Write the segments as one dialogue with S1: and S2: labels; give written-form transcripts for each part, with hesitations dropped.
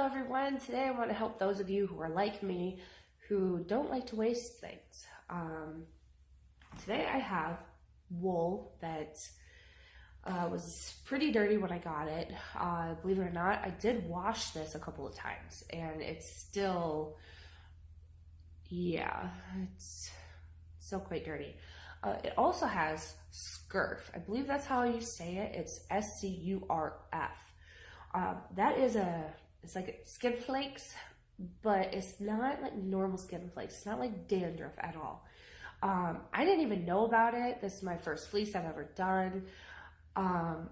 S1: Hello everyone, today I want to help those of you who are like me who don't like to waste things. Today I have wool that was pretty dirty when I got it. Believe it or not, I did wash this a couple of times and it's still, it's still quite dirty. It also has scurf. I believe that's how you say it. It's S-C-U-R-F. That is it's like skin flakes, but it's not like normal skin flakes. It's not like dandruff at all. I didn't even know about it. This is my first fleece I've ever done. I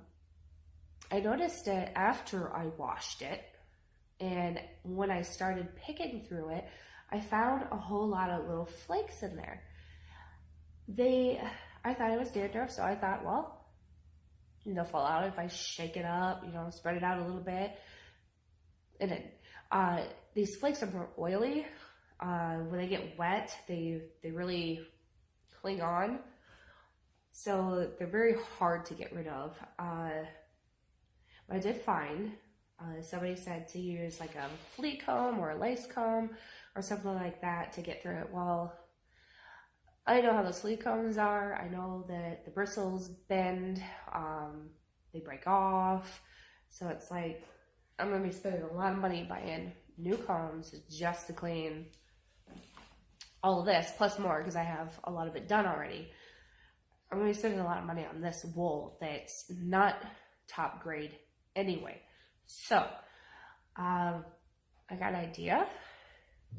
S1: noticed it after I washed it, and when I started picking through it, I found a whole lot of little flakes in there. I thought it was dandruff, so I thought, well, they'll fall out if I shake it up, spread it out a little bit. And then these flakes are more oily. When they get wet, they really cling on. So they're very hard to get rid of. But I did find, somebody said to use like a fleet comb or a lace comb or something like that to get through it. Well, I know how those fleet combs are. I know that the bristles bend, they break off. So it's like, I'm going to be spending a lot of money buying new combs just to clean all of this, plus more, because I have a lot of it done already. I'm going to be spending a lot of money on this wool that's not top grade anyway. So, I got an idea.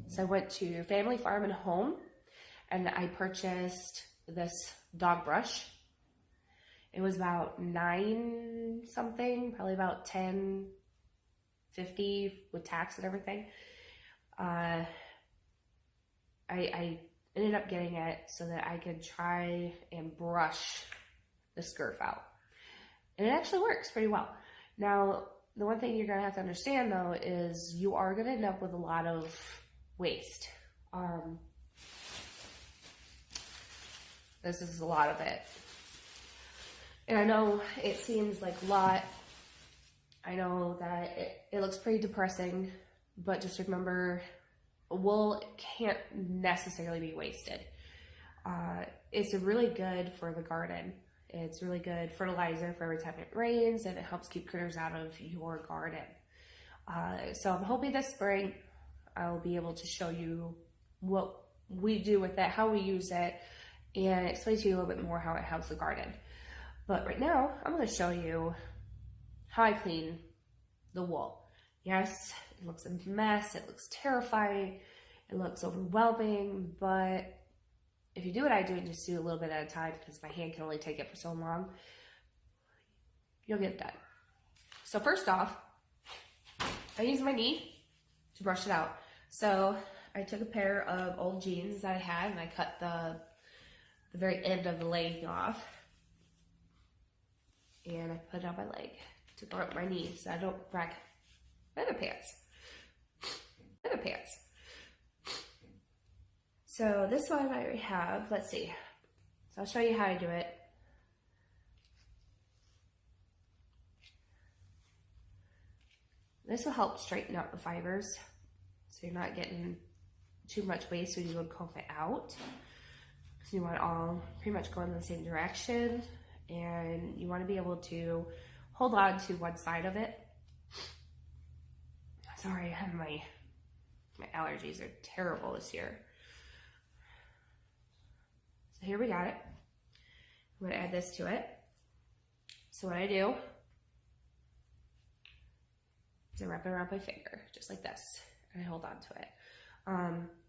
S1: So I went to Family Farm and Home, and I purchased this dog brush. It was about $9 something, probably about $10.50 with tax and everything. I ended up getting it so that I could try and brush the scurf out. And it actually works pretty well. Now, the one thing you're gonna have to understand though is you are gonna end up with a lot of waste. This is a lot of it. And I know it seems like a lot. I know that it looks pretty depressing, but just remember, wool can't necessarily be wasted. It's really good for the garden. It's really good fertilizer for every time it rains, and it helps keep critters out of your garden. So I'm hoping this spring I'll be able to show you what we do with it, how we use it, and explain to you a little bit more how it helps the garden. But right now, I'm going to show you how I clean the wool. Yes, it looks a mess, it looks terrifying, it looks overwhelming, but if you do what I do and just do a little bit at a time, because my hand can only take it for so long, you'll get it done. So first off, I use my knee to brush it out. So I took a pair of old jeans that I had, and I cut the very end of the leg off, and I put it on my leg to cover up my knee so I don't wreck my other pants. So this one I already have. Let's see. So I'll show you how I do it. This will help straighten out the fibers, so you're not getting too much waste when you would comb it out. So you want it all pretty much going in the same direction, and you want to be able to hold on to one side of it. Sorry, my allergies are terrible this year. So here we got it. I'm going to add this to it. So what I do is I wrap it around my finger, just like this, and I hold on to it.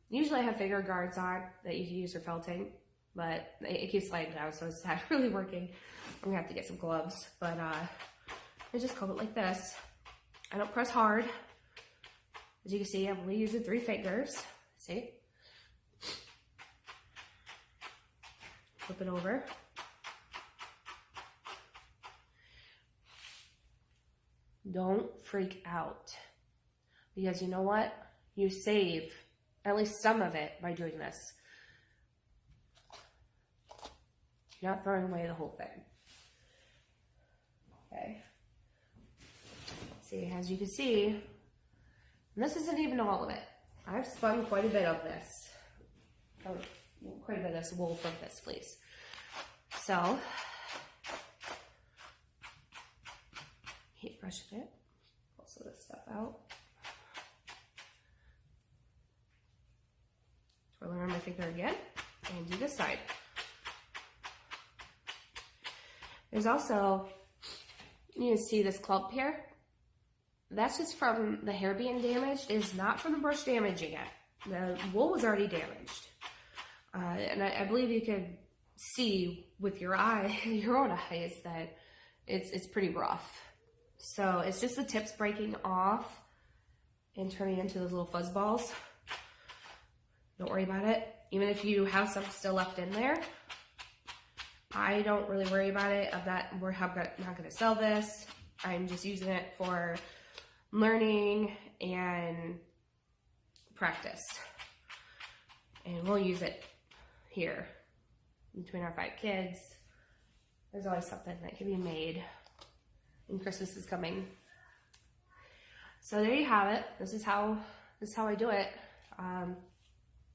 S1: Usually I have finger guards on that you can use for felting, but it keeps sliding down, so it's not really working. I'm gonna have to get some gloves, but I just comb it like this. I don't press hard. As you can see, I'm only using 3 fingers. See? Flip it over. Don't freak out, because you know what? You save at least some of it by doing this. You're not throwing away the whole thing. Okay. See, as you can see, And this isn't even all of it. I've spun quite a bit of this. Quite a bit of this wool from this fleece. So, heat brushing it. Pull some of this stuff out. Twirl around my finger again and do this side. There's also, you can see this clump here. That's just from the hair being damaged. It is not from the brush damaging it. The wool was already damaged. And I believe you can see with your eye, your own eyes, that it's pretty rough. So it's just the tips breaking off and turning into those little fuzz balls. Don't worry about it. Even if you have some still left in there, I don't really worry about it. I'm not going to sell this. I'm just using it for learning and practice. And we'll use it here between our 5 kids. There's always something that can be made, and Christmas is coming. So there you have it. This is how I do it.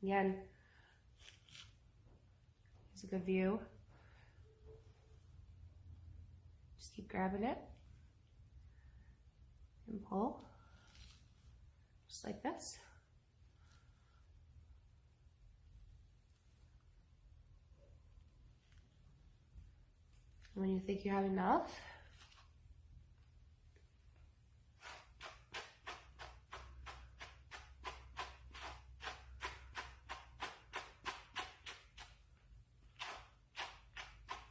S1: Again, it's a good view. Just keep grabbing it and pull, just like this. When you think you have enough,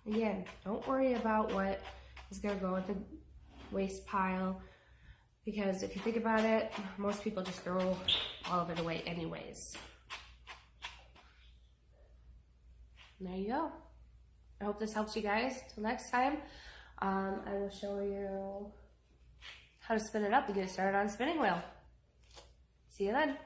S1: again, don't worry about what is going to go in the waste pile, because if you think about it, most people just throw all of it away anyways. And there you go. I hope this helps you guys. Till next time, I will show you how to spin it up and get started on a spinning wheel. See you then.